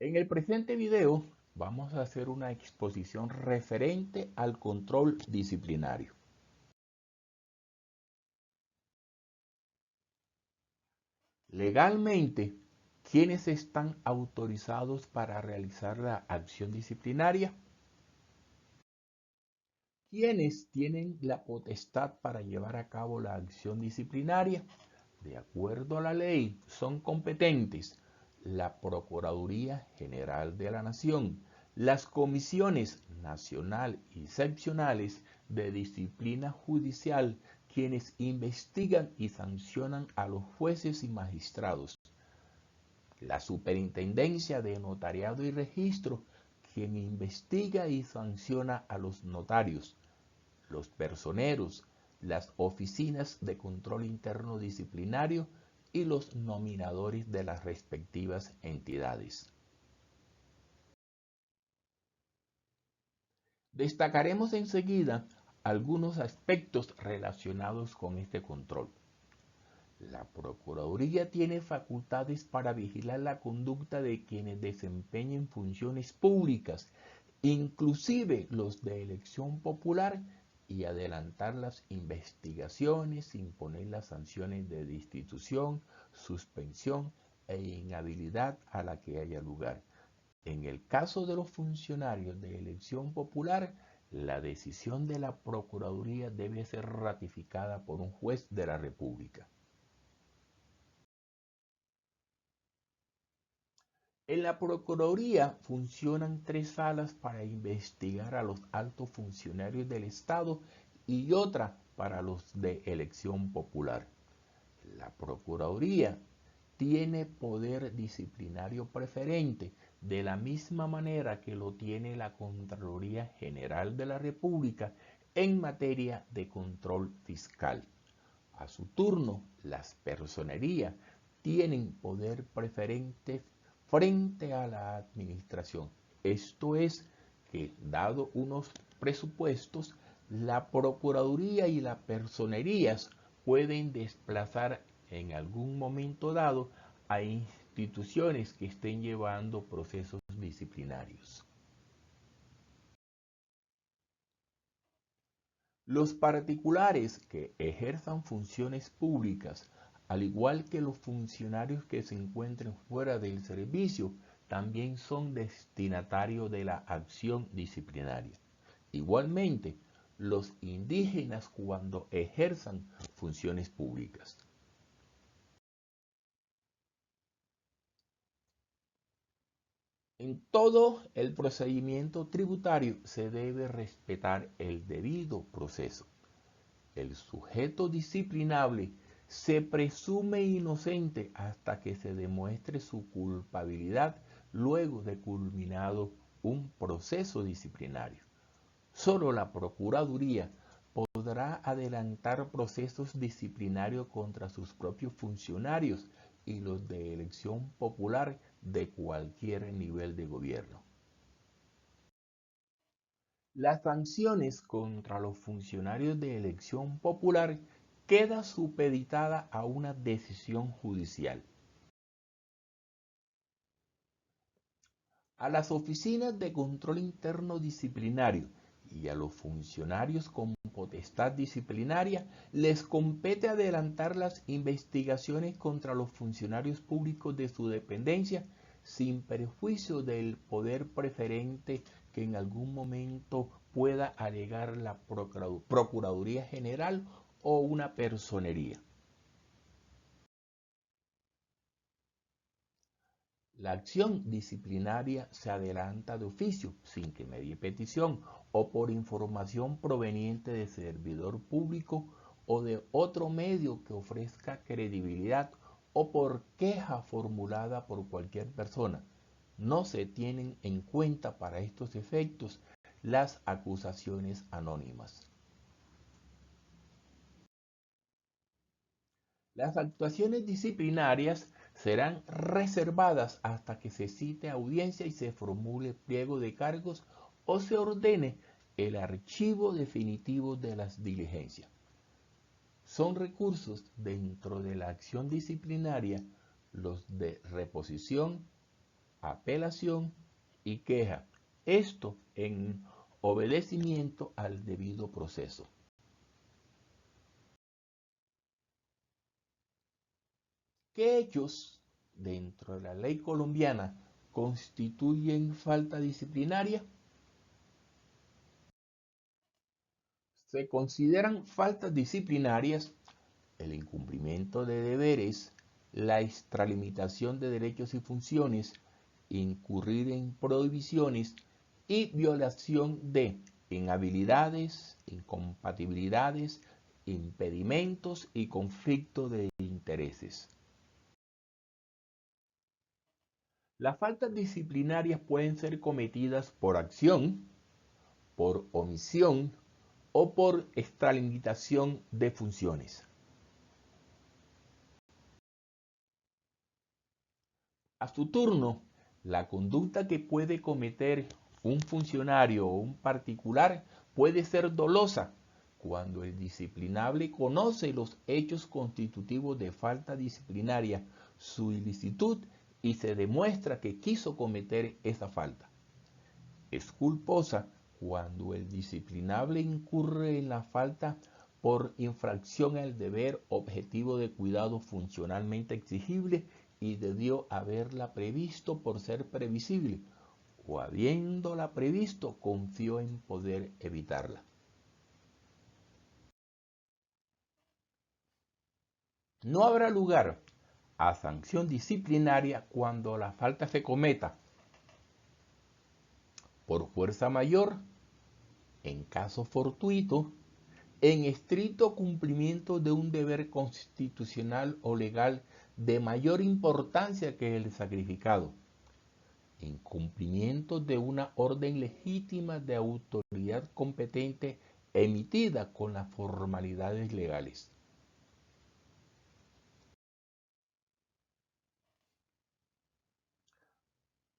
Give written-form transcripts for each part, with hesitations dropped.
En el presente video vamos a hacer una exposición referente al control disciplinario. Legalmente, ¿quiénes están autorizados para realizar la acción disciplinaria? ¿Quiénes tienen la potestad para llevar a cabo la acción disciplinaria? De acuerdo a la ley, son competentes la Procuraduría General de la Nación, las comisiones nacional y seccionales de disciplina judicial, quienes investigan y sancionan a los jueces y magistrados, la Superintendencia de Notariado y Registro, quien investiga y sanciona a los notarios, los personeros, las oficinas de control interno disciplinario y los nominadores de las respectivas entidades. Destacaremos enseguida algunos aspectos relacionados con este control. La Procuraduría tiene facultades para vigilar la conducta de quienes desempeñen funciones públicas, inclusive los de elección popular, y adelantar las investigaciones, imponer las sanciones de destitución, suspensión e inhabilidad a la que haya lugar. En el caso de los funcionarios de elección popular, la decisión de la Procuraduría debe ser ratificada por un juez de la República. En la Procuraduría funcionan 3 salas para investigar a los altos funcionarios del Estado y otra para los de elección popular. La Procuraduría tiene poder disciplinario preferente de la misma manera que lo tiene la Contraloría General de la República en materia de control fiscal. A su turno, las personerías tienen poder preferente frente a la administración. Esto es que, dado unos presupuestos, la Procuraduría y las personerías pueden desplazar en algún momento dado a instituciones que estén llevando procesos disciplinarios. Los particulares que ejerzan funciones públicas, al igual que los funcionarios que se encuentren fuera del servicio, también son destinatarios de la acción disciplinaria. Igualmente, los indígenas cuando ejerzan funciones públicas. En todo el procedimiento tributario se debe respetar el debido proceso. El sujeto disciplinable se presume inocente hasta que se demuestre su culpabilidad luego de culminado un proceso disciplinario. Solo la Procuraduría podrá adelantar procesos disciplinarios contra sus propios funcionarios y los de elección popular de cualquier nivel de gobierno. Las sanciones contra los funcionarios de elección popular queda supeditada a una decisión judicial. A las oficinas de control interno disciplinario y a los funcionarios con potestad disciplinaria les compete adelantar las investigaciones contra los funcionarios públicos de su dependencia sin perjuicio del poder preferente que en algún momento pueda alegar la Procuraduría General o una personería. La acción disciplinaria se adelanta de oficio, sin que medie petición, o por información proveniente de servidor público o de otro medio que ofrezca credibilidad, o por queja formulada por cualquier persona. No se tienen en cuenta para estos efectos las acusaciones anónimas. Las actuaciones disciplinarias serán reservadas hasta que se cite audiencia y se formule pliego de cargos o se ordene el archivo definitivo de las diligencias. Son recursos dentro de la acción disciplinaria los de reposición, apelación y queja. Esto en obedecimiento al debido proceso. ¿Qué hechos dentro de la ley colombiana constituyen falta disciplinaria? Se consideran faltas disciplinarias el incumplimiento de deberes, la extralimitación de derechos y funciones, incurrir en prohibiciones y violación de inhabilidades, incompatibilidades, impedimentos y conflicto de intereses. Las faltas disciplinarias pueden ser cometidas por acción, por omisión o por extralimitación de funciones. A su turno, la conducta que puede cometer un funcionario o un particular puede ser dolosa cuando el disciplinable conoce los hechos constitutivos de falta disciplinaria, su ilicitud y se demuestra que quiso cometer esa falta. Es culposa cuando el disciplinable incurre en la falta por infracción al deber objetivo de cuidado funcionalmente exigible y debió haberla previsto por ser previsible, o habiéndola previsto confió en poder evitarla. No habrá lugar a sanción disciplinaria cuando la falta se cometa por fuerza mayor, en caso fortuito, en estricto cumplimiento de un deber constitucional o legal de mayor importancia que el sacrificado, en cumplimiento de una orden legítima de autoridad competente emitida con las formalidades legales.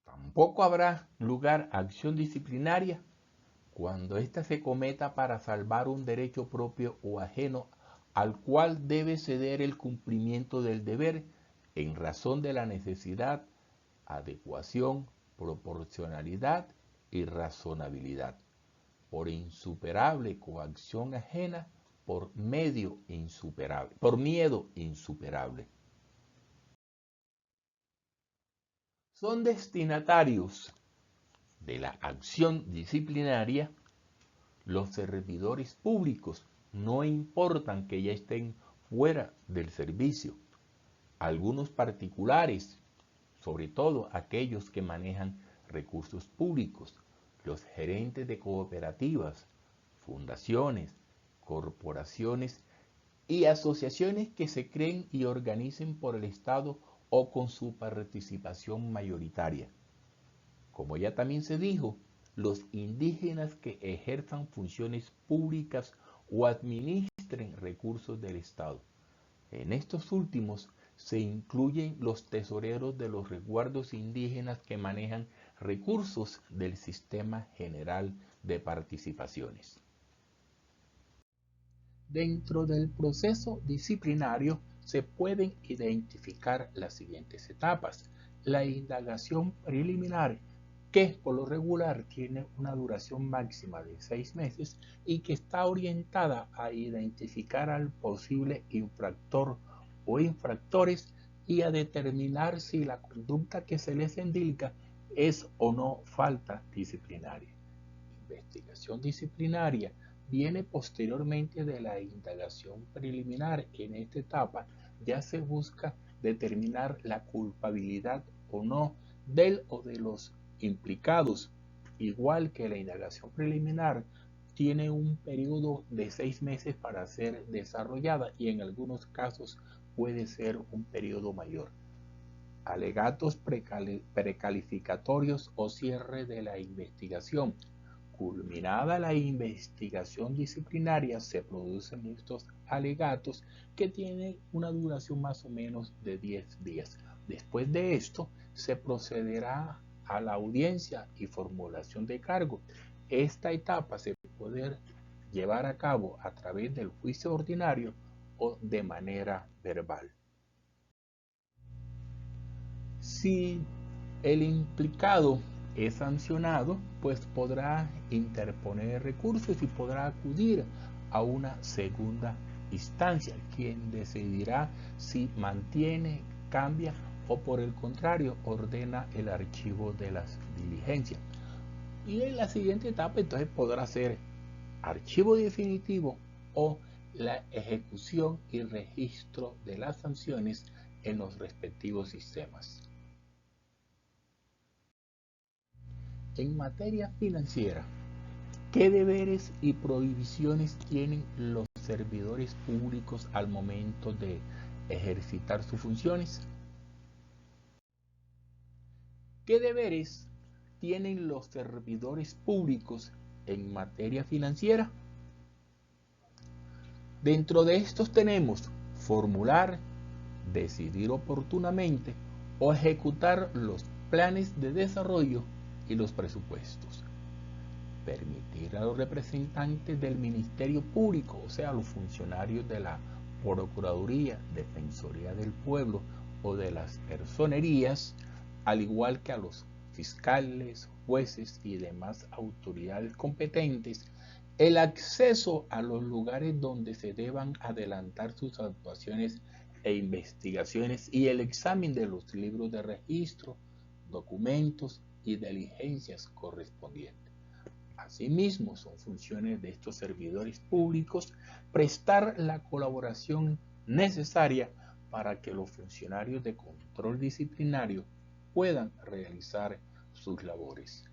Tampoco habrá lugar a acción disciplinaria cuando ésta se cometa para salvar un derecho propio o ajeno al cual debe ceder el cumplimiento del deber en razón de la necesidad, adecuación, proporcionalidad y razonabilidad, por insuperable coacción ajena, por miedo insuperable. Son destinatarios de la acción disciplinaria los servidores públicos, no importan que ya estén fuera del servicio. Algunos particulares, sobre todo aquellos que manejan recursos públicos, los gerentes de cooperativas, fundaciones, corporaciones y asociaciones que se creen y organicen por el Estado o con su participación mayoritaria. Como ya también se dijo, los indígenas que ejerzan funciones públicas o administren recursos del Estado. En estos últimos se incluyen los tesoreros de los resguardos indígenas que manejan recursos del Sistema General de Participaciones. Dentro del proceso disciplinario se pueden identificar las siguientes etapas. La indagación preliminar, que por lo regular tiene una duración máxima de 6 meses y que está orientada a identificar al posible infractor o infractores y a determinar si la conducta que se les indica es o no falta disciplinaria. Investigación disciplinaria viene posteriormente de la indagación preliminar. En esta etapa ya se busca determinar la culpabilidad o no del o de los implicados. Igual que la indagación preliminar, tiene un periodo de 6 meses para ser desarrollada y en algunos casos puede ser un periodo mayor. Alegatos precalificatorios o cierre de la investigación. Culminada la investigación disciplinaria, se producen estos alegatos que tienen una duración más o menos de 10 días. Después de esto, se procederá a la audiencia y formulación de cargo. Esta etapa se puede llevar a cabo a través del juicio ordinario o de manera verbal. Si el implicado es sancionado, pues podrá interponer recursos y podrá acudir a una segunda instancia, quien decidirá si mantiene, cambia o por el contrario ordena el archivo de las diligencias. Y en la siguiente etapa entonces podrá ser archivo definitivo o la ejecución y registro de las sanciones en los respectivos sistemas. En materia financiera, ¿qué deberes y prohibiciones tienen los servidores públicos al momento de ejercitar sus funciones? ¿Qué deberes tienen los servidores públicos en materia financiera? Dentro de estos tenemos formular, decidir oportunamente o ejecutar los planes de desarrollo y los presupuestos. Permitir a los representantes del Ministerio Público, o sea, los funcionarios de la Procuraduría, Defensoría del Pueblo o de las personerías, al igual que a los fiscales, jueces y demás autoridades competentes, el acceso a los lugares donde se deban adelantar sus actuaciones e investigaciones y el examen de los libros de registro, documentos y diligencias correspondientes. Asimismo, son funciones de estos servidores públicos prestar la colaboración necesaria para que los funcionarios de control disciplinario puedan realizar sus labores.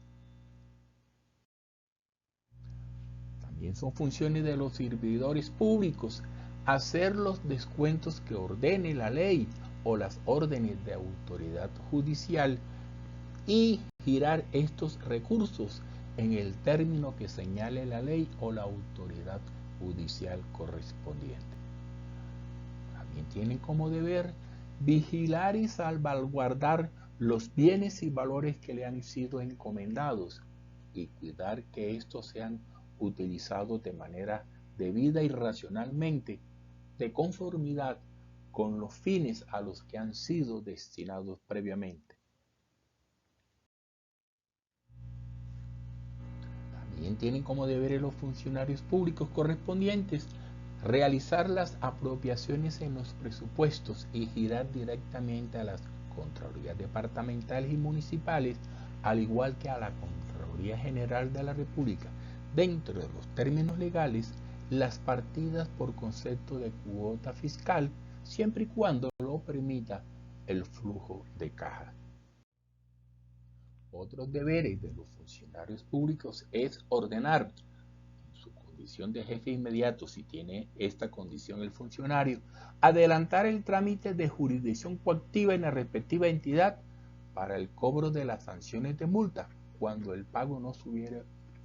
También son funciones de los servidores públicos hacer los descuentos que ordene la ley o las órdenes de autoridad judicial y girar estos recursos en el término que señale la ley o la autoridad judicial correspondiente. También tienen como deber vigilar y salvaguardar los bienes y valores que le han sido encomendados y cuidar que estos sean utilizados de manera debida y racionalmente, de conformidad con los fines a los que han sido destinados previamente. También tienen como deberes los funcionarios públicos correspondientes realizar las apropiaciones en los presupuestos y girar directamente a las Contralorías departamentales y municipales, al igual que a la Contraloría General de la República, dentro de los términos legales, las partidas por concepto de cuota fiscal, siempre y cuando lo permita el flujo de caja. Otros deberes de los funcionarios públicos es ordenar, en su condición de jefe inmediato, si tiene esta condición el funcionario, adelantar el trámite de jurisdicción coactiva en la respectiva entidad para el cobro de las sanciones de multa cuando el pago no se hubiera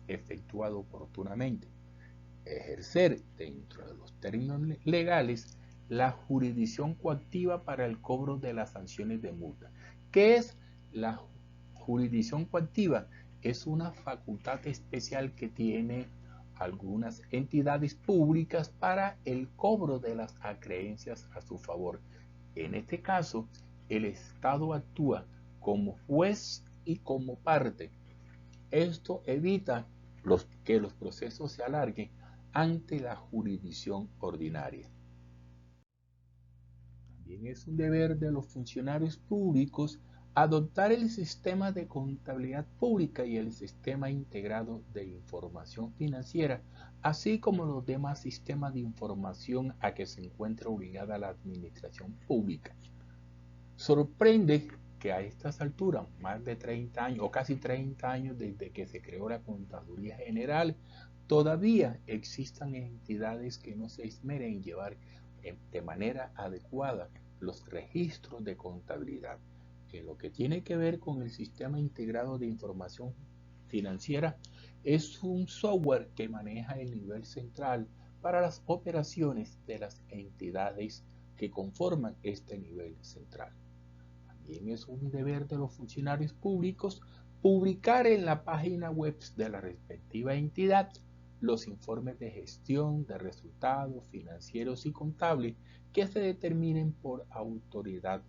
efectuado oportunamente. Ejercer, dentro de los términos legales, la jurisdicción coactiva para el cobro de las sanciones de multa. ¿Qué es la jurisdicción coactiva? Es una facultad especial que tiene algunas entidades públicas para el cobro de las acreencias a su favor. En este caso, el Estado actúa como juez y como parte. Esto evita que los procesos se alarguen ante la jurisdicción ordinaria. También es un deber de los funcionarios públicos adoptar el sistema de contabilidad pública y el sistema integrado de información financiera, así como los demás sistemas de información a que se encuentra obligada la administración pública. Sorprende que a estas alturas, más de 30 años o casi 30 años desde que se creó la Contaduría General, todavía existan entidades que no se esmeren en llevar de manera adecuada los registros de contabilidad. En lo que tiene que ver con el Sistema Integrado de Información Financiera, es un software que maneja el nivel central para las operaciones de las entidades que conforman este nivel central. También es un deber de los funcionarios públicos publicar en la página web de la respectiva entidad los informes de gestión de resultados financieros y contables que se determinen por autoridad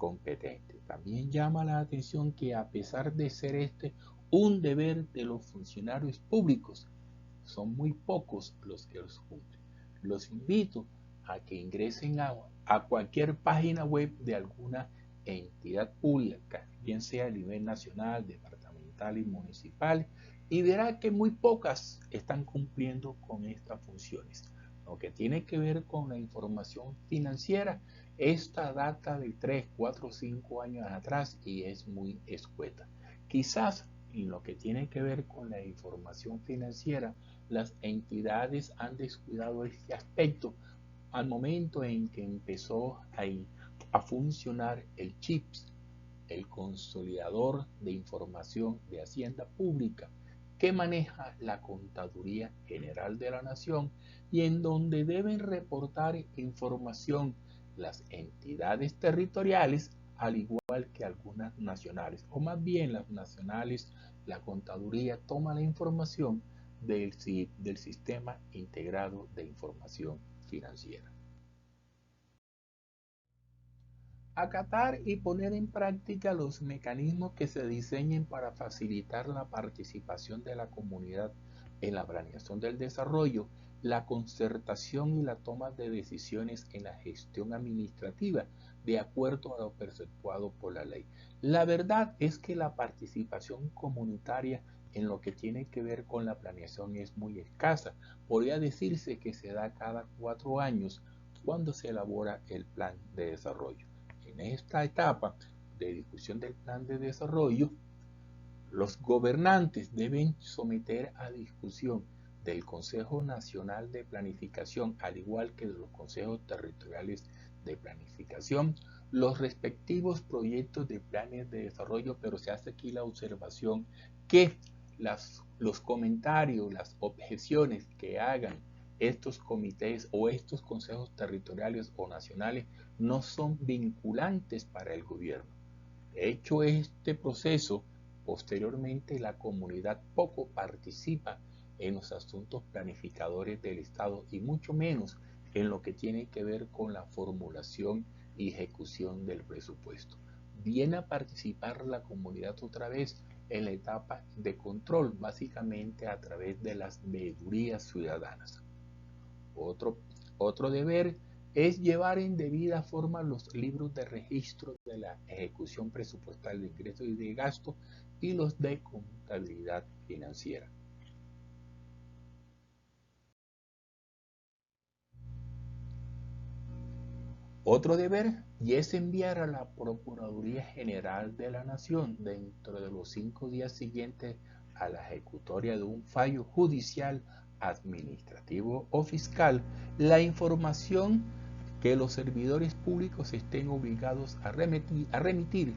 competente. También llama la atención que a pesar de ser este un deber de los funcionarios públicos, son muy pocos los que los cumplen. Los invito a que ingresen a cualquier página web de alguna entidad pública, bien sea a nivel nacional, departamental y municipal, y verá que muy pocas están cumpliendo con estas funciones. Lo que tiene que ver con la información financiera, esta data de 3, 4, 5 años atrás y es muy escueta. Quizás en lo que tiene que ver con la información financiera, las entidades han descuidado este aspecto al momento en que empezó a funcionar el CHIPS, el Consolidador de Información de Hacienda Pública, que maneja la Contaduría General de la Nación y en donde deben reportar información las entidades territoriales, al igual que algunas nacionales, o más bien las nacionales, la Contaduría toma la información del Sistema Integrado de Información Financiera. Acatar y poner en práctica los mecanismos que se diseñen para facilitar la participación de la comunidad en la planeación del desarrollo, la concertación y la toma de decisiones en la gestión administrativa, de acuerdo a lo preceptuado por la ley. La verdad es que la participación comunitaria en lo que tiene que ver con la planeación es muy escasa. Podría decirse que se da cada 4 años cuando se elabora el plan de desarrollo. En esta etapa de discusión del plan de desarrollo, los gobernantes deben someter a discusión del Consejo Nacional de Planificación, al igual que de los consejos territoriales de planificación, los respectivos proyectos de planes de desarrollo, pero se hace aquí la observación que los comentarios, las objeciones que hagan estos comités o estos consejos territoriales o nacionales no son vinculantes para el gobierno. De hecho, este proceso, posteriormente la comunidad poco participa en los asuntos planificadores del Estado y mucho menos en lo que tiene que ver con la formulación y ejecución del presupuesto. Viene a participar la comunidad otra vez en la etapa de control, básicamente a través de las veedurías ciudadanas. Otro deber es llevar en debida forma los libros de registro de la ejecución presupuestal de ingresos y de gasto y los de contabilidad financiera. Otro deber y es enviar a la Procuraduría General de la Nación dentro de los 5 días siguientes a la ejecutoria de un fallo judicial, administrativo o fiscal la información que los servidores públicos estén obligados a remitir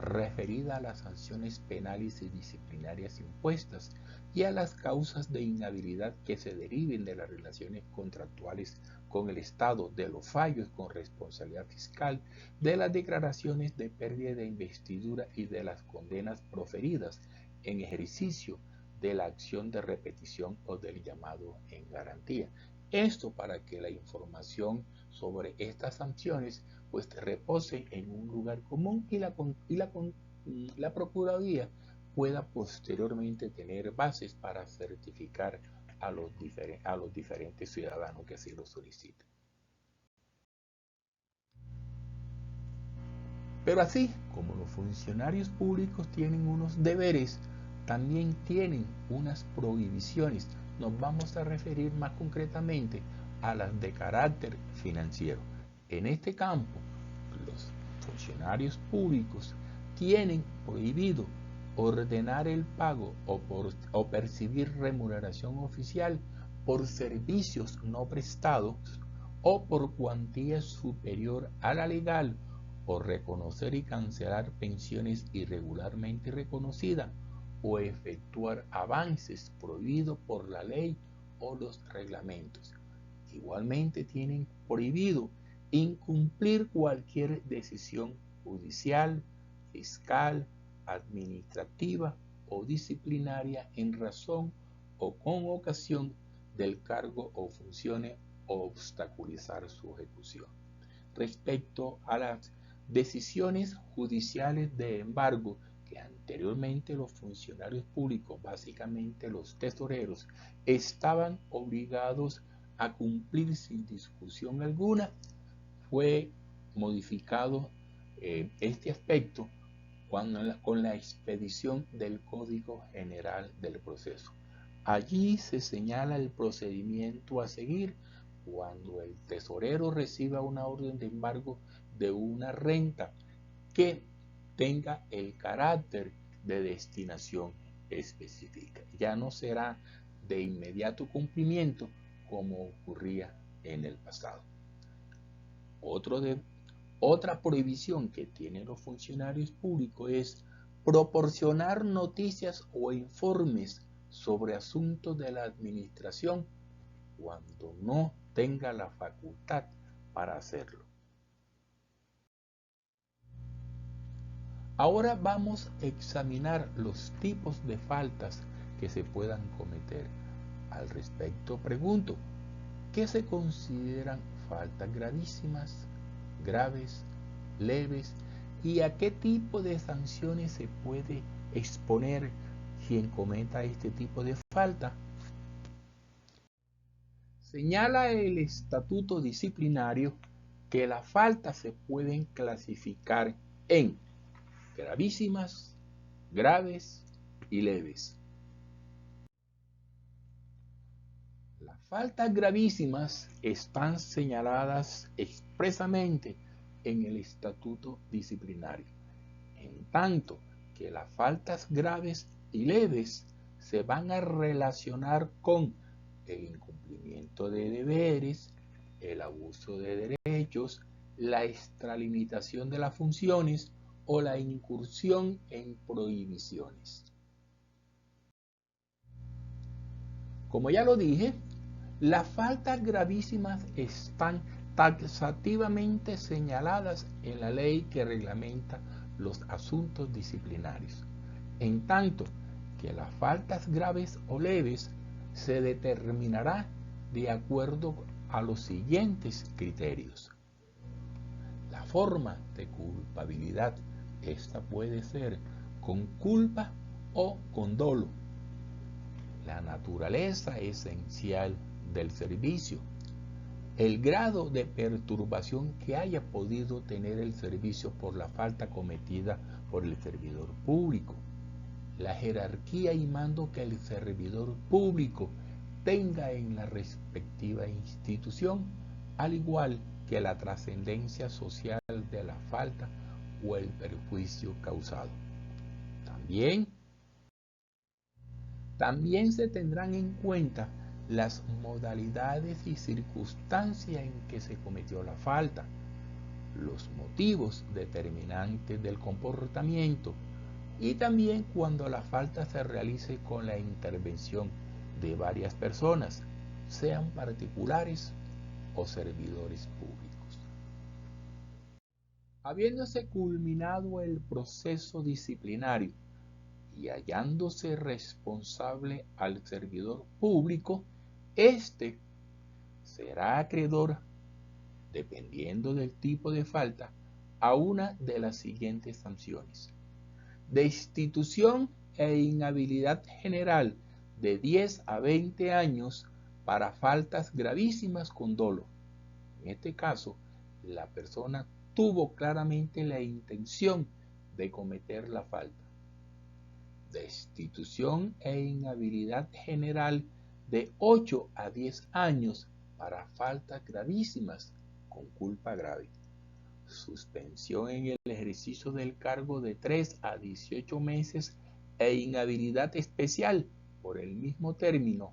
referida a las sanciones penales y disciplinarias impuestas y a las causas de inhabilidad que se deriven de las relaciones contractuales con el Estado, de los fallos con responsabilidad fiscal, de las declaraciones de pérdida de investidura y de las condenas proferidas en ejercicio de la acción de repetición o del llamado en garantía. Esto para que la información sobre estas sanciones pues repose en un lugar común y la Procuraduría pueda posteriormente tener bases para certificar a los diferentes ciudadanos que así lo soliciten. Pero así como los funcionarios públicos tienen unos deberes, también tienen unas prohibiciones. Nos vamos a referir más concretamente a las de carácter financiero. En este campo, los funcionarios públicos tienen prohibido ordenar el pago o percibir remuneración oficial por servicios no prestados o por cuantía superior a la legal, o reconocer y cancelar pensiones irregularmente reconocidas, o efectuar avances prohibidos por la ley o los reglamentos. Igualmente tienen prohibido incumplir cualquier decisión judicial, fiscal, administrativa o disciplinaria en razón o con ocasión del cargo o funciones o obstaculizar su ejecución. Respecto a las decisiones judiciales de embargo que anteriormente los funcionarios públicos, básicamente los tesoreros, estaban obligados a cumplir sin discusión alguna, fue modificado este aspecto con la expedición del Código General del Proceso. Allí se señala el procedimiento a seguir cuando el tesorero reciba una orden de embargo de una renta que tenga el carácter de destinación específica. Ya no será de inmediato cumplimiento como ocurría en el pasado. Otra prohibición que tienen los funcionarios públicos es proporcionar noticias o informes sobre asuntos de la administración cuando no tenga la facultad para hacerlo. Ahora vamos a examinar los tipos de faltas que se puedan cometer. Al respecto pregunto, ¿qué se consideran faltas gravísimas, graves, leves y a qué tipo de sanciones se puede exponer quien cometa este tipo de falta? Señala el estatuto disciplinario que las faltas se pueden clasificar en gravísimas, graves y leves. Las faltas gravísimas están señaladas expresamente en el estatuto disciplinario, en tanto que las faltas graves y leves se van a relacionar con el incumplimiento de deberes, el abuso de derechos, la extralimitación de las funciones o la incursión en prohibiciones. Como ya lo dije, las faltas gravísimas están taxativamente señaladas en la ley que reglamenta los asuntos disciplinarios, en tanto que las faltas graves o leves se determinará de acuerdo a los siguientes criterios. La forma de culpabilidad, esta puede ser con culpa o con dolo. La naturaleza esencial del servicio, el grado de perturbación que haya podido tener el servicio por la falta cometida por el servidor público, la jerarquía y mando que el servidor público tenga en la respectiva institución, al igual que la trascendencia social de la falta o el perjuicio causado. También se tendrán en cuenta las modalidades y circunstancias en que se cometió la falta, los motivos determinantes del comportamiento y también cuando la falta se realice con la intervención de varias personas, sean particulares o servidores públicos. Habiéndose culminado el proceso disciplinario y hallándose responsable al servidor público, éste será acreedor, dependiendo del tipo de falta, a una de las siguientes sanciones: destitución e inhabilidad general de 10 a 20 años para faltas gravísimas con dolo. En este caso, la persona tuvo claramente la intención de cometer la falta. Destitución e inhabilidad general de 8 a 10 años para faltas gravísimas con culpa grave. Suspensión en el ejercicio del cargo de 3 a 18 meses e inhabilidad especial por el mismo término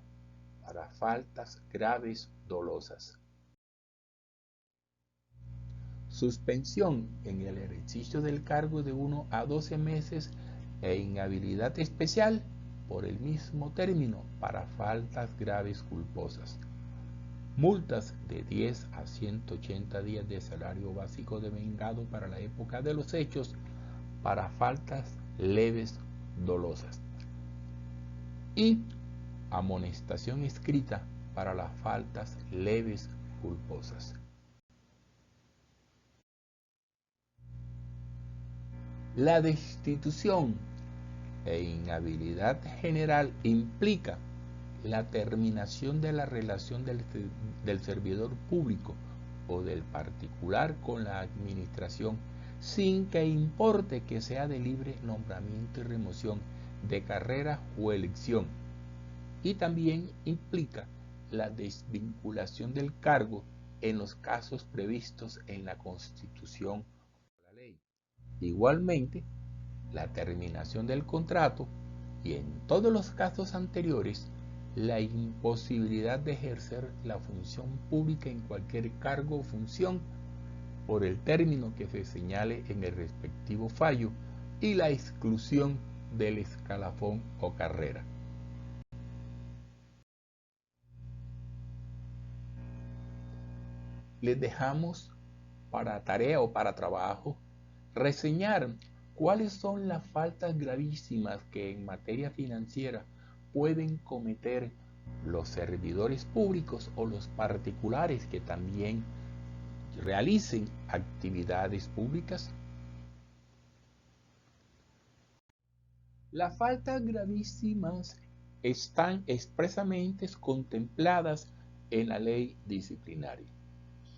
para faltas graves dolosas. Suspensión en el ejercicio del cargo de 1 a 12 meses e inhabilidad especial por el mismo término para faltas graves culposas. Multas de 10 a 180 días de salario básico devengado para la época de los hechos para faltas leves dolosas. Y amonestación escrita para las faltas leves culposas. La destitución e inhabilidad general implica la terminación de la relación del servidor público o del particular con la administración, sin que importe que sea de libre nombramiento y remoción, de carrera o elección. Y también implica la desvinculación del cargo en los casos previstos en la Constitución o la ley. Igualmente, la terminación del contrato y, en todos los casos anteriores, la imposibilidad de ejercer la función pública en cualquier cargo o función por el término que se señale en el respectivo fallo y la exclusión del escalafón o carrera. Les dejamos para tarea o para trabajo reseñar cuáles son las faltas gravísimas que en materia financiera pueden cometer los servidores públicos o los particulares que también realicen actividades públicas. Las faltas gravísimas están expresamente contempladas en la ley disciplinaria.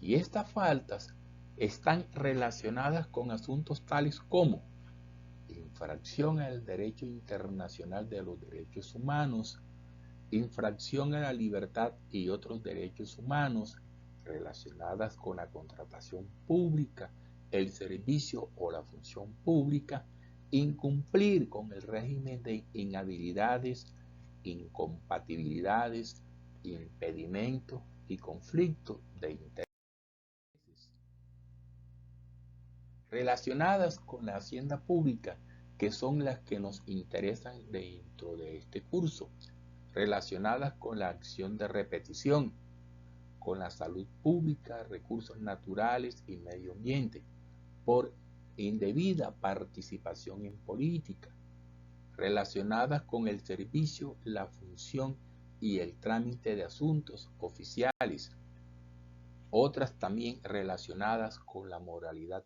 Y estas faltas están relacionadas con asuntos tales como infracción al derecho internacional de los derechos humanos, infracción a la libertad y otros derechos humanos relacionadas con la contratación pública, el servicio o la función pública, incumplir con el régimen de inhabilidades, incompatibilidades, impedimento y conflicto de intereses relacionadas con la hacienda pública, que son las que nos interesan dentro de este curso, relacionadas con la acción de repetición, con la salud pública, recursos naturales y medio ambiente, por indebida participación en política, relacionadas con el servicio, la función y el trámite de asuntos oficiales, otras también relacionadas con la moralidad.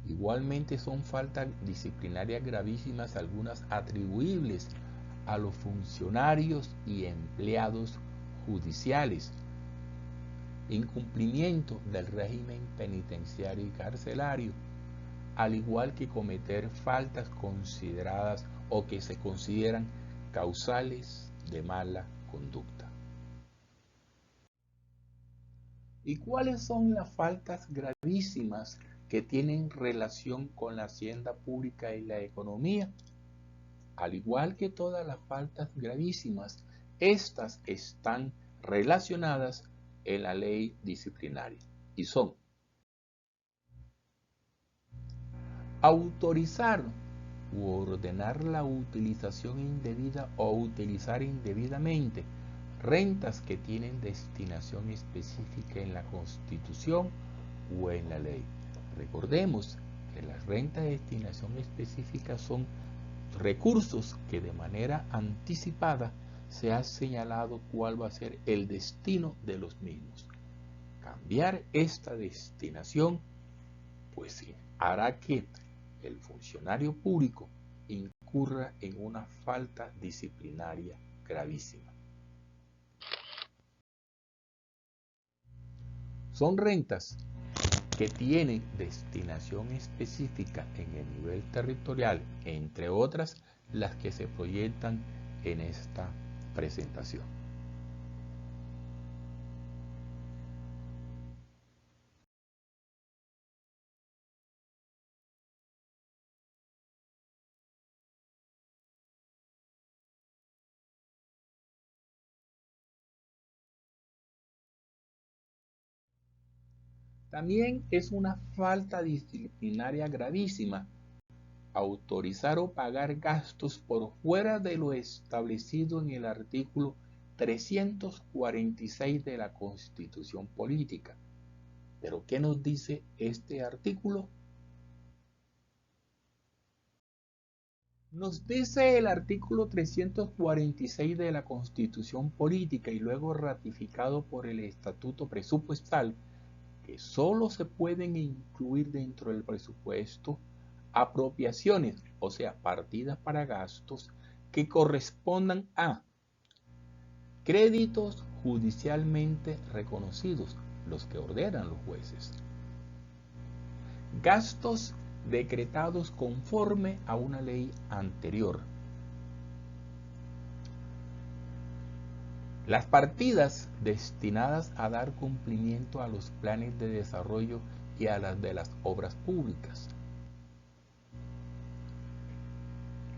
Igualmente son faltas disciplinarias gravísimas algunas atribuibles a los funcionarios y empleados judiciales, incumplimiento del régimen penitenciario y carcelario, al igual que cometer faltas consideradas o que se consideran causales de mala conducta. ¿Y cuáles son las faltas gravísimas que tienen relación con la hacienda pública y la economía? Al igual que todas las faltas gravísimas, estas están relacionadas en la ley disciplinaria y son autorizar u ordenar la utilización indebida o utilizar indebidamente rentas que tienen destinación específica en la Constitución o en la ley. Recordemos que las rentas de destinación específica son recursos que de manera anticipada se ha señalado cuál va a ser el destino de los mismos. Cambiar esta destinación, pues sí, hará que el funcionario público incurra en una falta disciplinaria gravísima. Son rentas que tienen destinación específica en el nivel territorial, entre otras las que se proyectan en esta presentación. También es una falta disciplinaria gravísima autorizar o pagar gastos por fuera de lo establecido en el artículo 346 de la Constitución Política. ¿Pero qué nos dice este artículo? Nos dice el artículo 346 de la Constitución Política y luego ratificado por el Estatuto Presupuestal que solo se pueden incluir dentro del presupuesto apropiaciones, o sea, partidas para gastos que correspondan a créditos judicialmente reconocidos, los que ordenan los jueces, gastos decretados conforme a una ley anterior, las partidas destinadas a dar cumplimiento a los planes de desarrollo y a las de las obras públicas,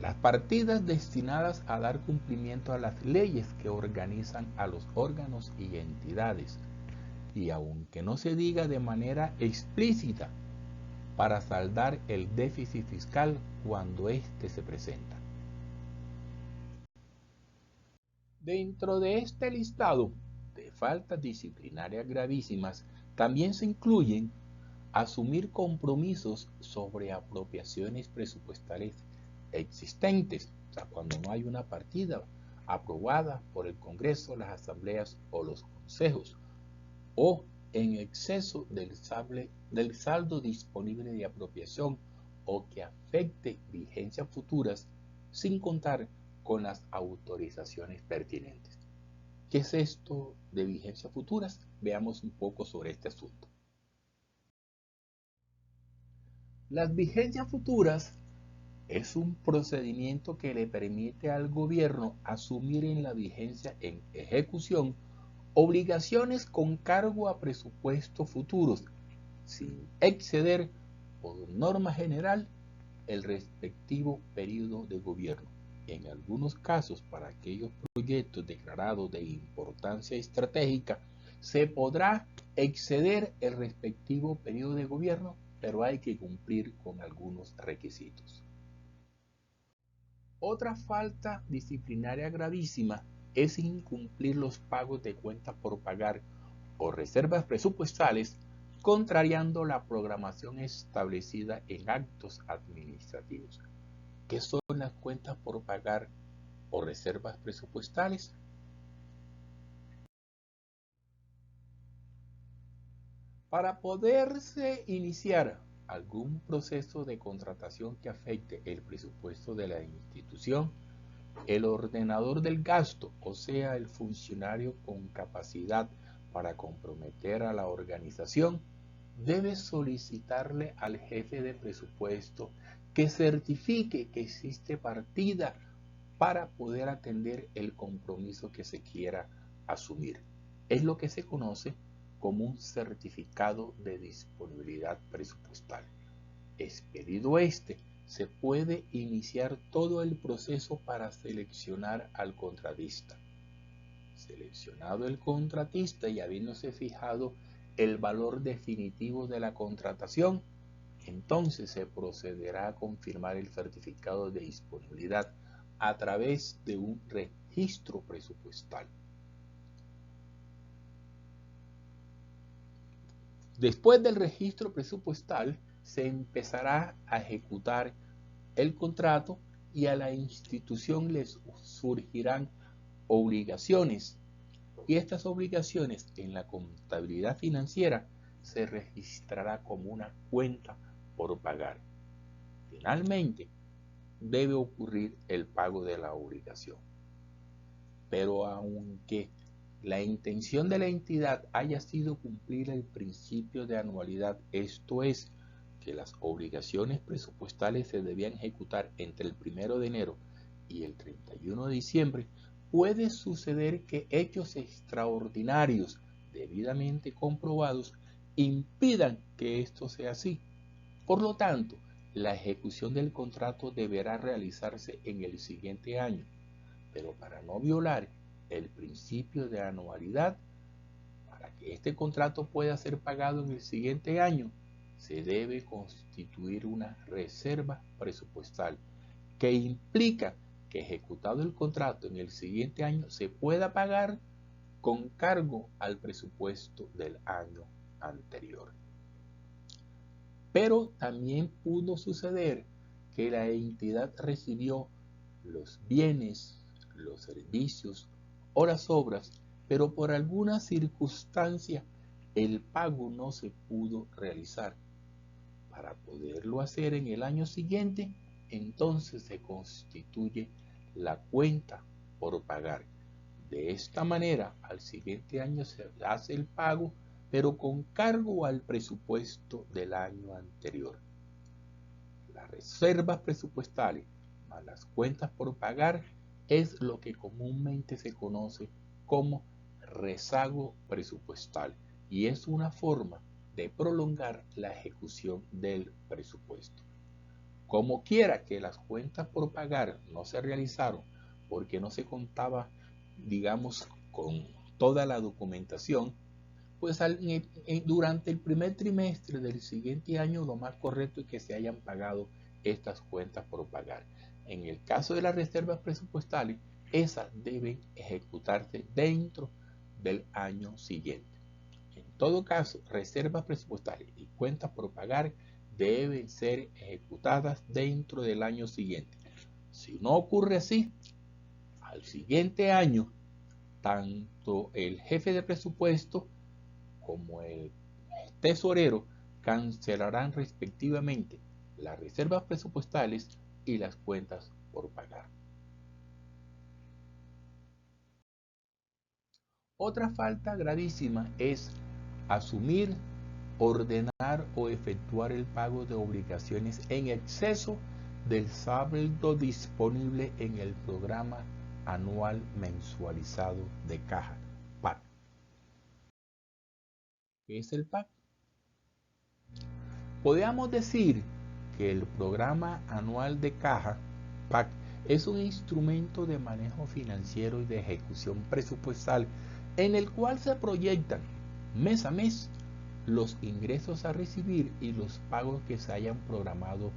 las partidas destinadas a dar cumplimiento a las leyes que organizan a los órganos y entidades, y aunque no se diga de manera explícita, para saldar el déficit fiscal cuando éste se presenta. Dentro de este listado de faltas disciplinarias gravísimas, también se incluyen asumir compromisos sobre apropiaciones presupuestales existentes, o sea, cuando no hay una partida aprobada por el Congreso, las asambleas o los consejos, o en exceso del saldo disponible de apropiación o que afecte vigencias futuras sin contar con las autorizaciones pertinentes. ¿Qué es esto de vigencias futuras? Veamos un poco sobre este asunto. Las vigencias futuras es un procedimiento que le permite al gobierno asumir en la vigencia en ejecución obligaciones con cargo a presupuestos futuros, sin exceder, por norma general, el respectivo periodo de gobierno. En algunos casos, para aquellos proyectos declarados de importancia estratégica, se podrá exceder el respectivo periodo de gobierno, pero hay que cumplir con algunos requisitos. Otra falta disciplinaria gravísima es incumplir los pagos de cuentas por pagar o reservas presupuestales, contrariando la programación establecida en actos administrativos. ¿Qué son las cuentas por pagar o reservas presupuestales? Para poderse iniciar algún proceso de contratación que afecte el presupuesto de la institución, el ordenador del gasto, o sea, el funcionario con capacidad para comprometer a la organización, debe solicitarle al jefe de presupuesto que certifique que existe partida para poder atender el compromiso que se quiera asumir. Es lo que se conoce como un certificado de disponibilidad presupuestal. Expedido este, se puede iniciar todo el proceso para seleccionar al contratista. Seleccionado el contratista y habiéndose fijado el valor definitivo de la contratación, entonces se procederá a confirmar el certificado de disponibilidad a través de un registro presupuestal. Después del registro presupuestal, se empezará a ejecutar el contrato y a la institución les surgirán obligaciones. Y estas obligaciones en la contabilidad financiera se registrará como una cuenta por pagar. Finalmente, debe ocurrir el pago de la obligación. Pero aunque la intención de la entidad haya sido cumplir el principio de anualidad, esto es, que las obligaciones presupuestales se debían ejecutar entre el 1 de enero y el 31 de diciembre, puede suceder que hechos extraordinarios debidamente comprobados impidan que esto sea así. Por lo tanto, la ejecución del contrato deberá realizarse en el siguiente año, pero para no violar el principio de anualidad, para que este contrato pueda ser pagado en el siguiente año, se debe constituir una reserva presupuestal que implica que ejecutado el contrato en el siguiente año se pueda pagar con cargo al presupuesto del año anterior. Pero también pudo suceder que la entidad recibió los bienes, los servicios o las obras, pero por alguna circunstancia el pago no se pudo realizar. Para poderlo hacer en el año siguiente, entonces se constituye la cuenta por pagar. De esta manera, al siguiente año se hace el pago, pero con cargo al presupuesto del año anterior. Las reservas presupuestales más las cuentas por pagar es lo que comúnmente se conoce como rezago presupuestal y es una forma de prolongar la ejecución del presupuesto. Como quiera que las cuentas por pagar no se realizaron porque no se contaba, digamos, con toda la documentación, pues durante el primer trimestre del siguiente año lo más correcto es que se hayan pagado estas cuentas por pagar. En el caso de las reservas presupuestales, esas deben ejecutarse dentro del año siguiente. En todo caso, reservas presupuestales y cuentas por pagar deben ser ejecutadas dentro del año siguiente. Si no ocurre así, al siguiente año, tanto el jefe de presupuesto como el tesorero cancelarán respectivamente las reservas presupuestales y las cuentas por pagar. Otra falta gravísima es asumir, ordenar o efectuar el pago de obligaciones en exceso del saldo disponible en el programa anual mensualizado de caja, PAC. ¿Qué es el PAC? Podríamos decir que el programa anual de caja, PAC, es un instrumento de manejo financiero y de ejecución presupuestal en el cual se proyectan mes a mes los ingresos a recibir y los pagos que se hayan programado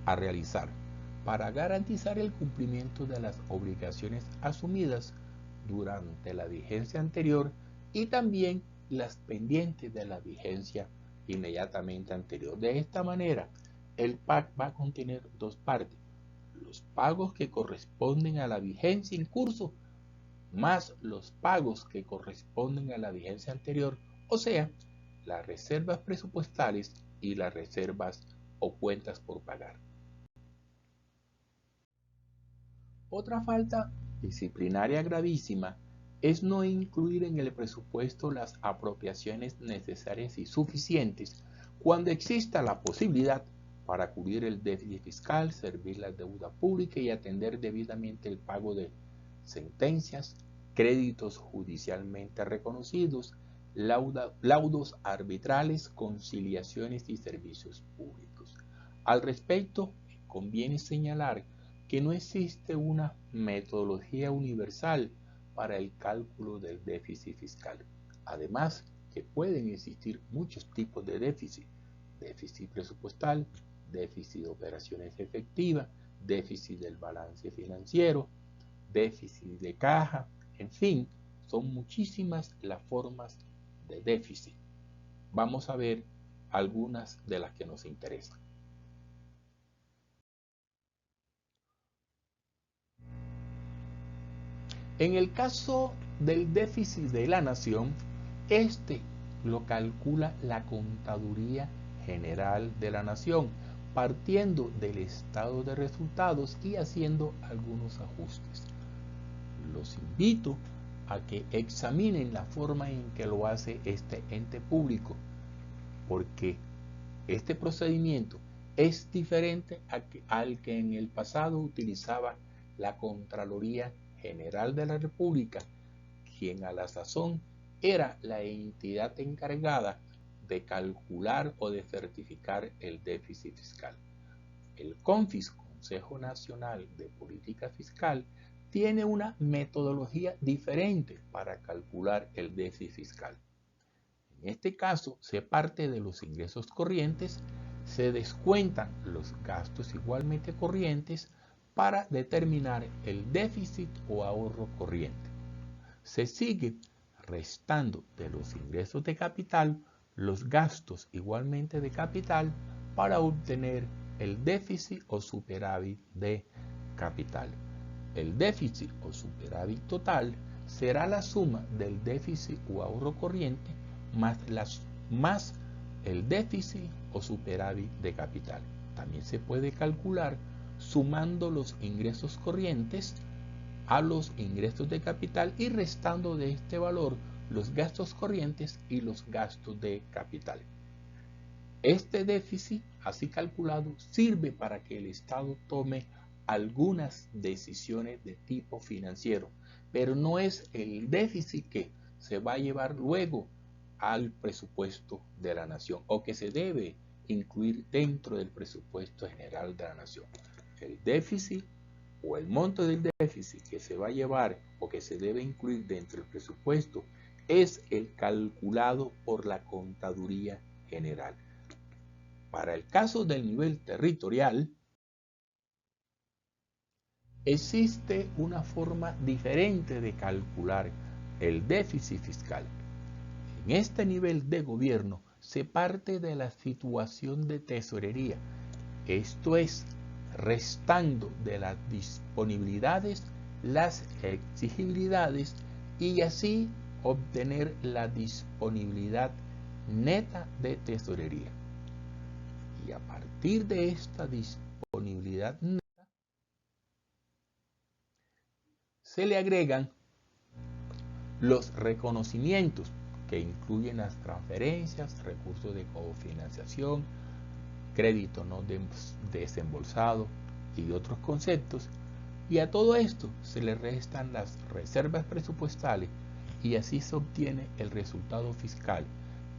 a realizar para garantizar el cumplimiento de las obligaciones asumidas durante la vigencia anterior y también las pendientes de la vigencia inmediatamente anterior. De esta manera, el PAC va a contener dos partes: los pagos que corresponden a la vigencia en curso más los pagos que corresponden a la vigencia anterior, o sea, las reservas presupuestales y las reservas o cuentas por pagar. Otra falta disciplinaria gravísima es no incluir en el presupuesto las apropiaciones necesarias y suficientes cuando exista la posibilidad para cubrir el déficit fiscal, servir la deuda pública y atender debidamente el pago de sentencias, créditos judicialmente reconocidos, laudos arbitrales, conciliaciones y servicios públicos. Al respecto, conviene señalar que no existe una metodología universal para el cálculo del déficit fiscal. Además, que pueden existir muchos tipos de déficit: déficit presupuestal, déficit de operaciones efectivas, déficit del balance financiero, déficit de caja, en fin, son muchísimas las formas de déficit. Vamos a ver algunas de las que nos interesan. En el caso del déficit de la nación, este lo calcula la Contaduría General de la Nación, partiendo del estado de resultados y haciendo algunos ajustes. Los invito a que examinen la forma en que lo hace este ente público, porque este procedimiento es diferente al que en el pasado utilizaba la Contraloría General de la República, quien a la sazón era la entidad encargada de calcular o de certificar el déficit fiscal. El CONFIS, Consejo Nacional de Política Fiscal, tiene una metodología diferente para calcular el déficit fiscal. En este caso, se parte de los ingresos corrientes, se descuentan los gastos igualmente corrientes para determinar el déficit o ahorro corriente. Se sigue restando de los ingresos de capital los gastos igualmente de capital para obtener el déficit o superávit de capital. El déficit o superávit total será la suma del déficit o ahorro corriente más el déficit o superávit de capital. También se puede calcular sumando los ingresos corrientes a los ingresos de capital y restando de este valor los gastos corrientes y los gastos de capital. Este déficit, así calculado, sirve para que el Estado tome algunas decisiones de tipo financiero, pero no es el déficit que se va a llevar luego al presupuesto de la nación o que se debe incluir dentro del presupuesto general de la nación. El déficit o el monto del déficit que se va a llevar o que se debe incluir dentro del presupuesto es el calculado por la Contaduría General. Para el caso del nivel territorial, existe una forma diferente de calcular el déficit fiscal. En este nivel de gobierno se parte de la situación de tesorería, esto es, restando de las disponibilidades las exigibilidades y así obtener la disponibilidad neta de tesorería. Y a partir de esta disponibilidad neta se le agregan los reconocimientos que incluyen las transferencias, recursos de cofinanciación, crédito no desembolsado y otros conceptos, y a todo esto se le restan las reservas presupuestales y así se obtiene el resultado fiscal,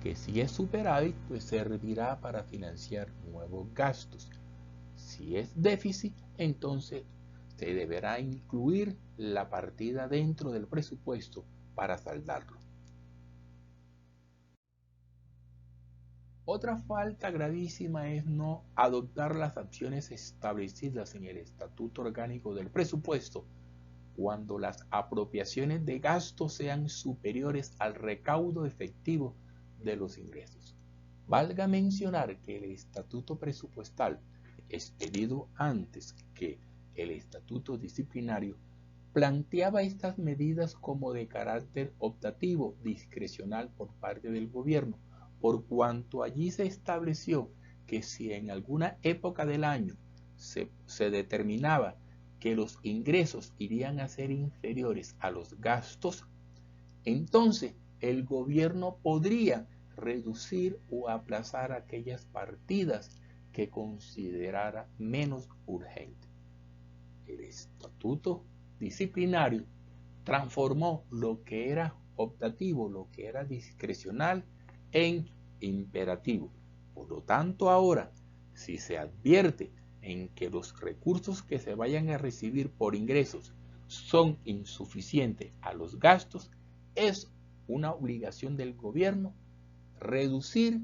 que si es superávit, pues servirá para financiar nuevos gastos. Si es déficit, entonces se deberá incluir la partida dentro del presupuesto para saldarlo. Otra falta gravísima es no adoptar las acciones establecidas en el Estatuto Orgánico del Presupuesto cuando las apropiaciones de gasto sean superiores al recaudo efectivo de los ingresos. Valga mencionar que el Estatuto Presupuestal, expedido antes que el Estatuto Disciplinario, planteaba estas medidas como de carácter optativo, discrecional por parte del gobierno, por cuanto allí se estableció que si en alguna época del año se determinaba que los ingresos irían a ser inferiores a los gastos, entonces el gobierno podría reducir o aplazar aquellas partidas que considerara menos urgente. El Estatuto Disciplinario transformó lo que era optativo, lo que era discrecional, en imperativo. Por lo tanto, ahora, si se advierte en que los recursos que se vayan a recibir por ingresos son insuficientes a los gastos, es una obligación del gobierno reducir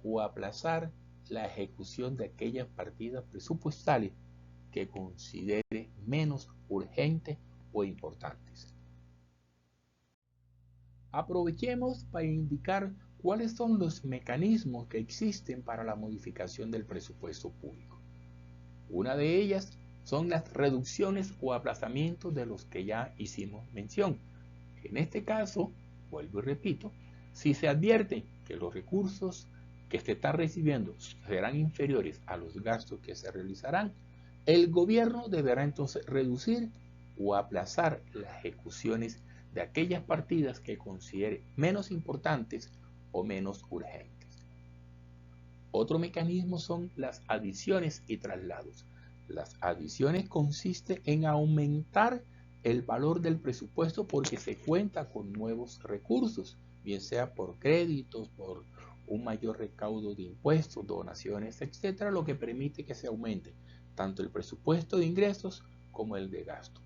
o aplazar la ejecución de aquellas partidas presupuestales que considere menos urgentes o importantes. Aprovechemos para indicar cuáles son los mecanismos que existen para la modificación del presupuesto público. Una de ellas son las reducciones o aplazamientos de los que ya hicimos mención. En este caso, vuelvo y repito, si se advierte que los recursos que se están recibiendo serán inferiores a los gastos que se realizarán, el gobierno deberá entonces reducir o aplazar las ejecuciones de aquellas partidas que considere menos importantes o menos urgentes. Otro mecanismo son las adiciones y traslados. Las adiciones consisten en aumentar el valor del presupuesto porque se cuenta con nuevos recursos, bien sea por créditos, por un mayor recaudo de impuestos, donaciones, etcétera, lo que permite que se aumente tanto el presupuesto de ingresos como el de gasto.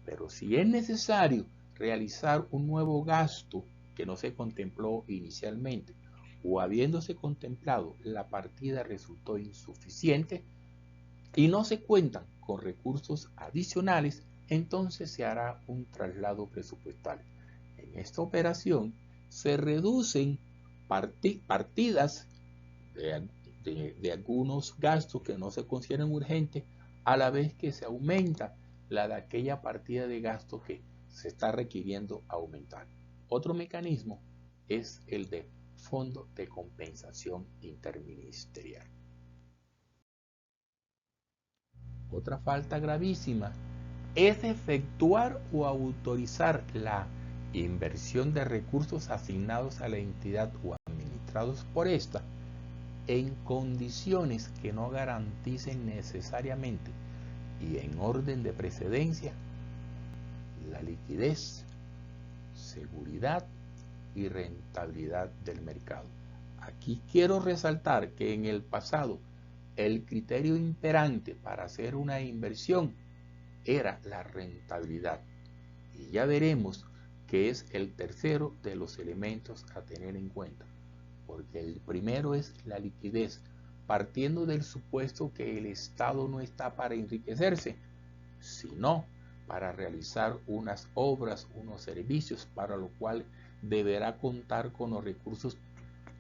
Pero si es necesario realizar un nuevo gasto que no se contempló inicialmente o habiéndose contemplado la partida resultó insuficiente y no se cuentan con recursos adicionales, entonces se hará un traslado presupuestal. En esta operación se reducen partidas de algunos gastos que no se consideran urgentes, a la vez que se aumenta la de aquella partida de gasto que se está requiriendo aumentar. Otro mecanismo es el de Fondo de Compensación Interministerial. Otra falta gravísima es efectuar o autorizar la inversión de recursos asignados a la entidad o administrados por esta en condiciones que no garanticen necesariamente y en orden de precedencia la liquidez, seguridad y rentabilidad del mercado. Aquí quiero resaltar que en el pasado el criterio imperante para hacer una inversión era la rentabilidad, y ya veremos que es el tercero de los elementos a tener en cuenta, porque el primero es la liquidez, partiendo del supuesto que el Estado no está para enriquecerse, sino para realizar unas obras, unos servicios, para lo cual deberá contar con los recursos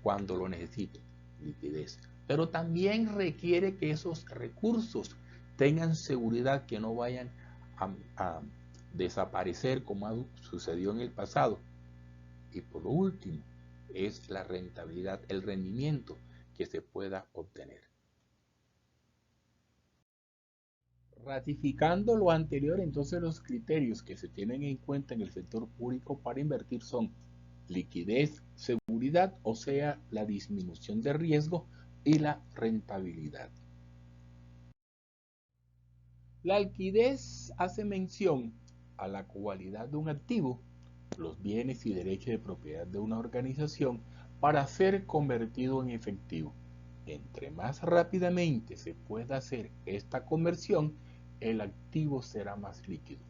cuando lo necesite, liquidez. Pero también requiere que esos recursos tengan seguridad, que no vayan a desaparecer como sucedió en el pasado. Y por lo último, es la rentabilidad, el rendimiento que se pueda obtener. Ratificando lo anterior, entonces los criterios que se tienen en cuenta en el sector público para invertir son liquidez, seguridad, o sea, la disminución de riesgo, y la rentabilidad. La liquidez hace mención a la cualidad de un activo, los bienes y derechos de propiedad de una organización, para ser convertido en efectivo. Entre más rápidamente se pueda hacer esta conversión, el activo será más líquido.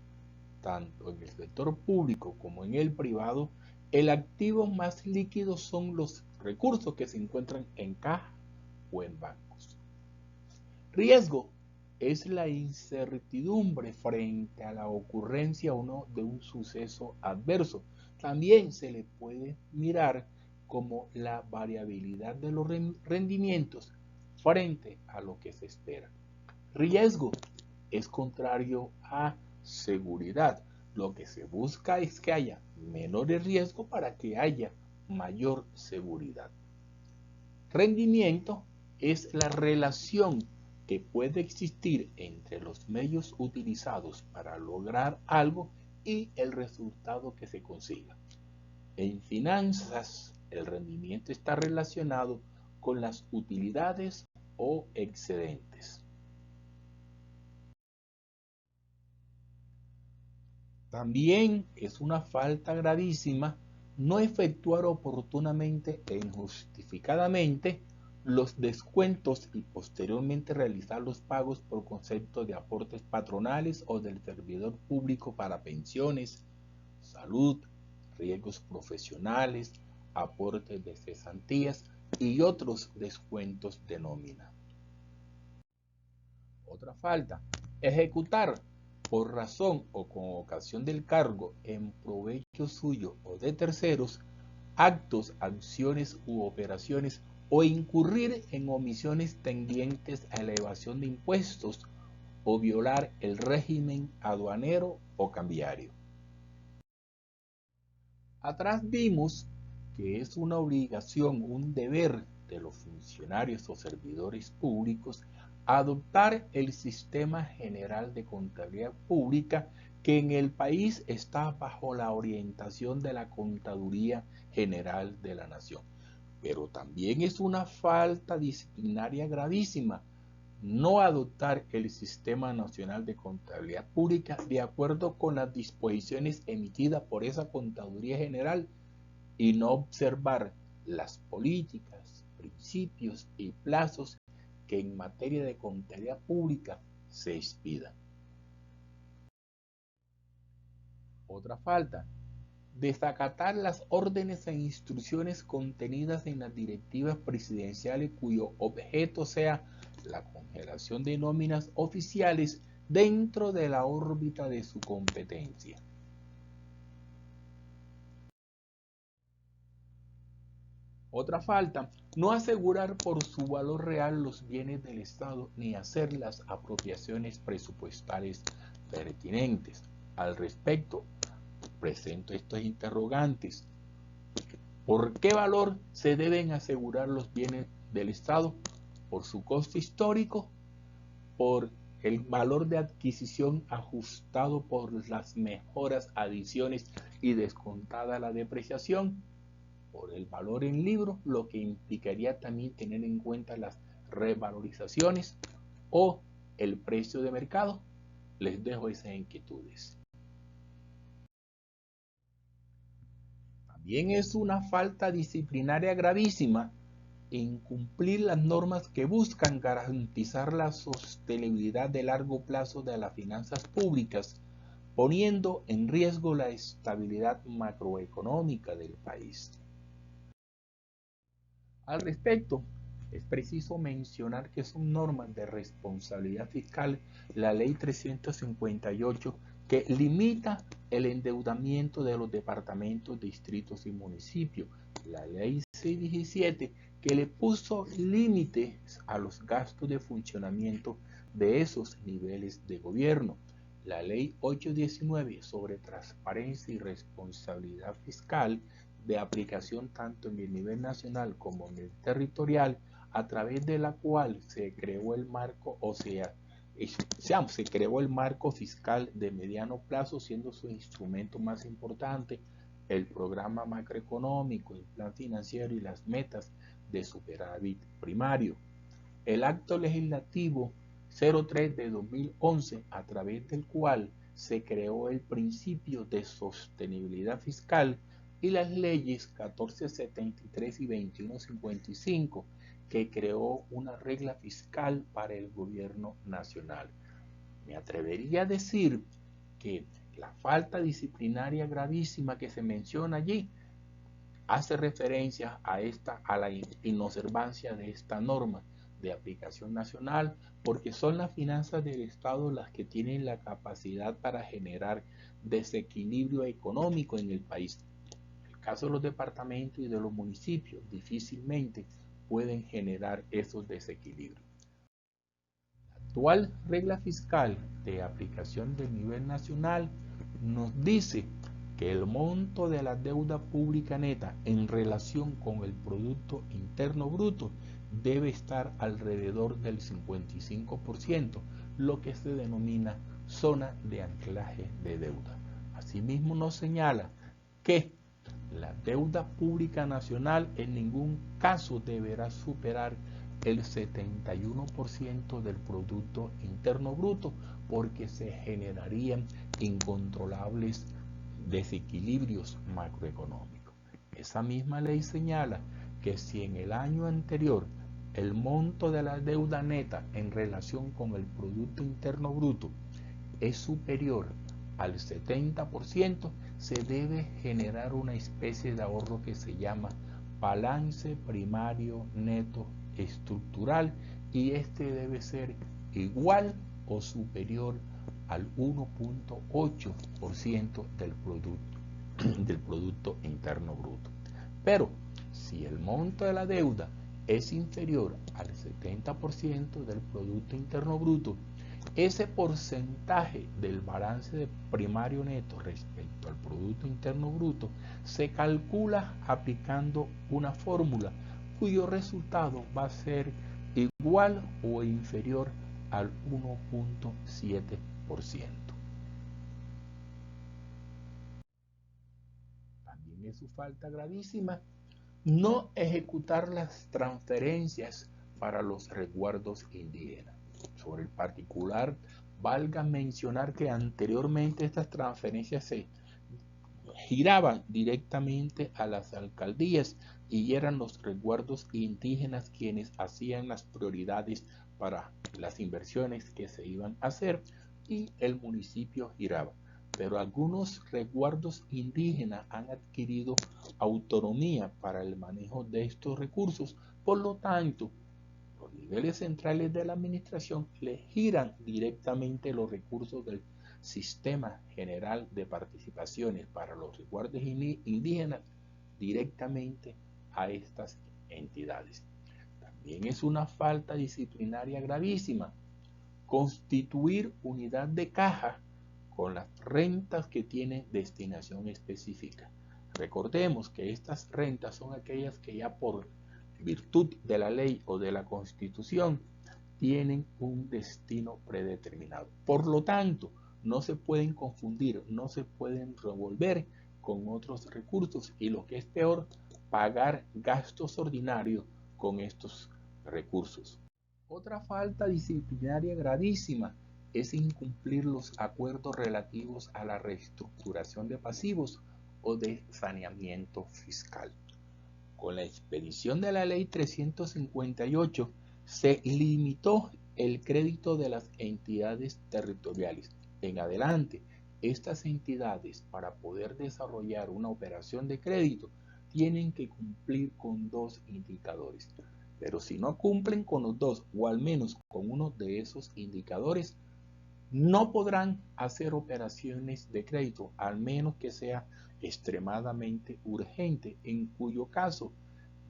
Tanto en el sector público como en el privado, el activo más líquido son los recursos que se encuentran en caja o en bancos. Riesgo es la incertidumbre frente a la ocurrencia o no de un suceso adverso. También se le puede mirar como la variabilidad de los rendimientos frente a lo que se espera. Riesgo es contrario a seguridad. Lo que se busca es que haya menor riesgo para que haya mayor seguridad. Rendimiento es la relación que puede existir entre los medios utilizados para lograr algo y el resultado que se consiga. En finanzas, el rendimiento está relacionado con las utilidades o excedentes. También es una falta gravísima no efectuar oportunamente e injustificadamente los descuentos y posteriormente realizar los pagos por concepto de aportes patronales o del servidor público para pensiones, salud, riesgos profesionales, aportes de cesantías y otros descuentos de nómina. Otra falta, ejecutar por razón o con ocasión del cargo en provecho suyo o de terceros, actos, acciones u operaciones, o incurrir en omisiones tendientes a la evasión de impuestos o violar el régimen aduanero o cambiario. Atrás vimos que es una obligación, un deber de los funcionarios o servidores públicos adoptar el Sistema General de Contabilidad Pública, que en el país está bajo la orientación de la Contaduría General de la Nación. Pero también es una falta disciplinaria gravísima no adoptar el Sistema Nacional de Contabilidad Pública de acuerdo con las disposiciones emitidas por esa Contaduría General y no observar las políticas, principios y plazos que en materia de contabilidad pública se expidan. Otra falta, desacatar las órdenes e instrucciones contenidas en las directivas presidenciales cuyo objeto sea la congelación de nóminas oficiales dentro de la órbita de su competencia. Otra falta, no asegurar por su valor real los bienes del Estado ni hacer las apropiaciones presupuestales pertinentes. Al respecto, presento estos interrogantes. ¿Por qué valor se deben asegurar los bienes del Estado? ¿Por su costo histórico? ¿Por el valor de adquisición ajustado por las mejoras, adiciones y descontada la depreciación? ¿Por el valor en libro, lo que implicaría también tener en cuenta las revalorizaciones? ¿O el precio de mercado? Les dejo esas inquietudes. También es una falta disciplinaria gravísima incumplir las normas que buscan garantizar la sostenibilidad de largo plazo de las finanzas públicas, poniendo en riesgo la estabilidad macroeconómica del país. Al respecto, es preciso mencionar que son normas de responsabilidad fiscal la Ley 358 que limita el endeudamiento de los departamentos, distritos y municipios, la Ley 617 que le puso límites a los gastos de funcionamiento de esos niveles de gobierno, la Ley 819 sobre transparencia y responsabilidad fiscal de aplicación tanto en el nivel nacional como en el territorial, a través de la cual se creó el marco, se creó el marco fiscal de mediano plazo, siendo su instrumento más importante el programa macroeconómico, el plan financiero y las metas de superávit primario. El acto legislativo 03 de 2011, a través del cual se creó el principio de sostenibilidad fiscal, y las leyes 1473 y 2155, que creó una regla fiscal para el gobierno nacional. Me atrevería a decir que la falta disciplinaria gravísima que se menciona allí hace referencia a la inobservancia de esta norma de aplicación nacional, porque son las finanzas del Estado las que tienen la capacidad para generar desequilibrio económico en el país. En el caso de los departamentos y de los municipios, difícilmente pueden generar esos desequilibrios. La actual regla fiscal de aplicación del nivel nacional nos dice que el monto de la deuda pública neta en relación con el Producto Interno Bruto debe estar alrededor del 55%, lo que se denomina zona de anclaje de deuda. Asimismo nos señala que la deuda pública nacional en ningún caso deberá superar el 71% del Producto Interno Bruto, porque se generarían incontrolables desequilibrios macroeconómicos. Esa misma ley señala que si en el año anterior el monto de la deuda neta en relación con el Producto Interno Bruto es superior al 70%, se debe generar una especie de ahorro que se llama balance primario neto estructural, y este debe ser igual o superior al 1.8% del Producto Interno Bruto. Pero si el monto de la deuda es inferior al 70% del Producto Interno Bruto, ese porcentaje del balance primario neto respecto al Producto Interno Bruto se calcula aplicando una fórmula cuyo resultado va a ser igual o inferior al 1.7%. También es su falta gravísima no ejecutar las transferencias para los resguardos indígenas. Sobre el particular, valga mencionar que anteriormente estas transferencias se giraban directamente a las alcaldías y eran los resguardos indígenas quienes hacían las prioridades para las inversiones que se iban a hacer, y el municipio giraba. Pero algunos resguardos indígenas han adquirido autonomía para el manejo de estos recursos, por lo tanto, los niveles centrales de la administración le giran directamente los recursos del Sistema General de Participaciones para los resguardos indígenas directamente a estas entidades. También es una falta disciplinaria gravísima constituir unidad de caja con las rentas que tienen destinación específica. Recordemos que estas rentas son aquellas que ya por virtud de la ley o de la Constitución tienen un destino predeterminado. Por lo tanto, no se pueden confundir, no se pueden revolver con otros recursos y lo que es peor, pagar gastos ordinarios con estos recursos. Otra falta disciplinaria gravísima es incumplir los acuerdos relativos a la reestructuración de pasivos o de saneamiento fiscal. Con la expedición de la Ley 358 se limitó el crédito de las entidades territoriales. En adelante, estas entidades, para poder desarrollar una operación de crédito, tienen que cumplir con dos indicadores. Pero si no cumplen con los dos, o al menos con uno de esos indicadores, no podrán hacer operaciones de crédito, al menos que sea extremadamente urgente, en cuyo caso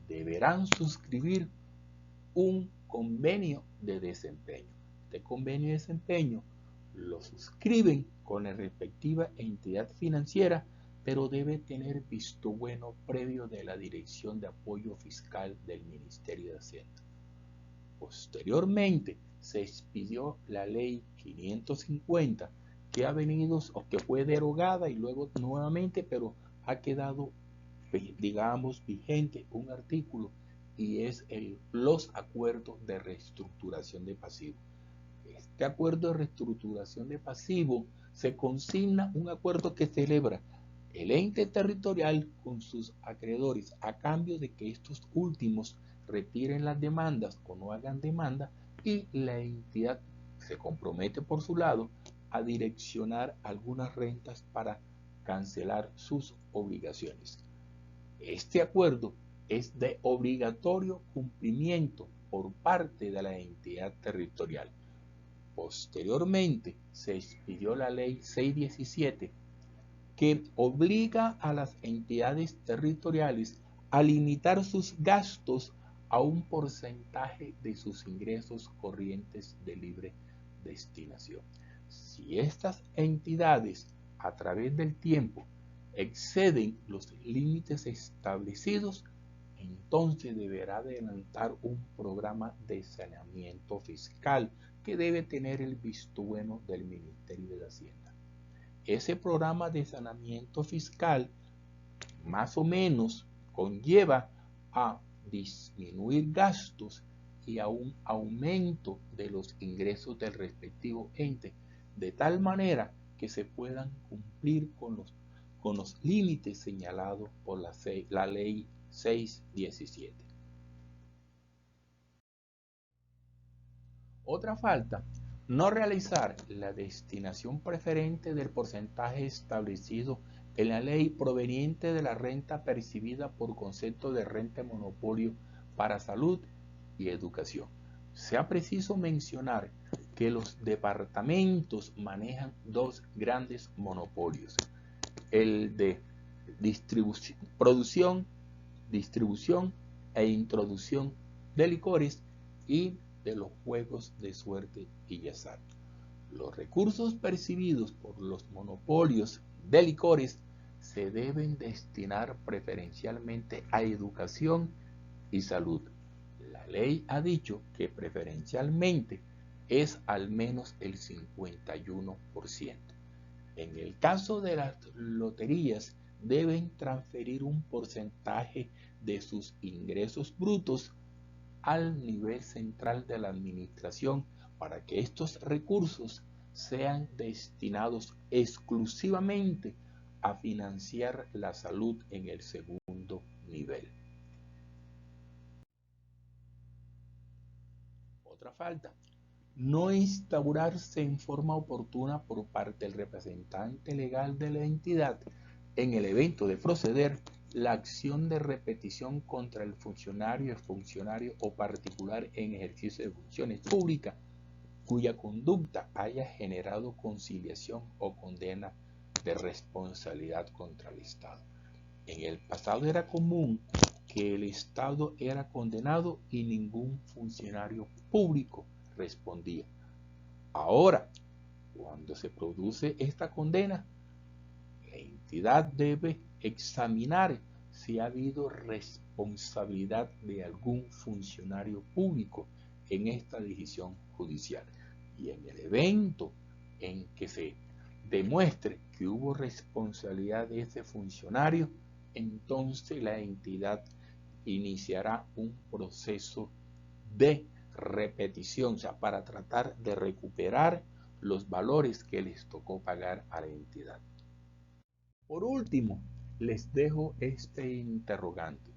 deberán suscribir un convenio de desempeño. Este convenio de desempeño lo suscriben con la respectiva entidad financiera, pero debe tener visto bueno previo de la Dirección de Apoyo Fiscal del Ministerio de Hacienda. Posteriormente se expidió la Ley 550, que ha venido o que fue derogada y luego nuevamente, pero ha quedado, digamos, vigente un artículo y es los acuerdos de reestructuración de pasivo. Este acuerdo de reestructuración de pasivo se consigna un acuerdo que celebra el ente territorial con sus acreedores a cambio de que estos últimos retiren las demandas o no hagan demanda y la entidad se compromete por su lado a direccionar algunas rentas para cancelar sus obligaciones. Este acuerdo es de obligatorio cumplimiento por parte de la entidad territorial. Posteriormente se expidió la Ley 617, que obliga a las entidades territoriales a limitar sus gastos a un porcentaje de sus ingresos corrientes de libre destinación. Si estas entidades a través del tiempo exceden los límites establecidos, entonces deberá adelantar un programa de saneamiento fiscal que debe tener el visto bueno del Ministerio de Hacienda. Ese programa de saneamiento fiscal más o menos conlleva a disminuir gastos y a un aumento de los ingresos del respectivo ente, de tal manera que se puedan cumplir con los límites señalados por la Ley 617. Otra falta, no realizar la destinación preferente del porcentaje establecido en la ley proveniente de la renta percibida por concepto de renta de monopolio para salud y educación. Sea preciso mencionar que los departamentos manejan dos grandes monopolios, el de producción, distribución e introducción de licores y de los juegos de suerte y azar. Los recursos percibidos por los monopolios de licores se deben destinar preferencialmente a educación y salud. La ley ha dicho que preferencialmente es al menos el 51%. En el caso de las loterías, deben transferir un porcentaje de sus ingresos brutos al nivel central de la administración para que estos recursos sean destinados exclusivamente a financiar la salud en el segundo nivel. Otra falta, no instaurarse en forma oportuna por parte del representante legal de la entidad en el evento de proceder la acción de repetición contra el funcionario o particular en ejercicio de funciones públicas cuya conducta haya generado conciliación o condena de responsabilidad contra el Estado. En el pasado era común que el Estado era condenado y ningún funcionario público respondía. Ahora, cuando se produce esta condena, la entidad debe examinar si ha habido responsabilidad de algún funcionario público en esta decisión judicial. Y en el evento en que se demuestre que hubo responsabilidad de ese funcionario, entonces la entidad iniciará un proceso de repetición, o sea, para tratar de recuperar los valores que les tocó pagar a la entidad. Por último, les dejo este interrogante.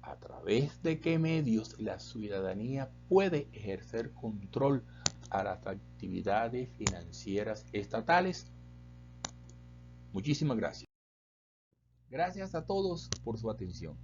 ¿A través de qué medios la ciudadanía puede ejercer control a las actividades financieras estatales? Muchísimas gracias. Gracias a todos por su atención.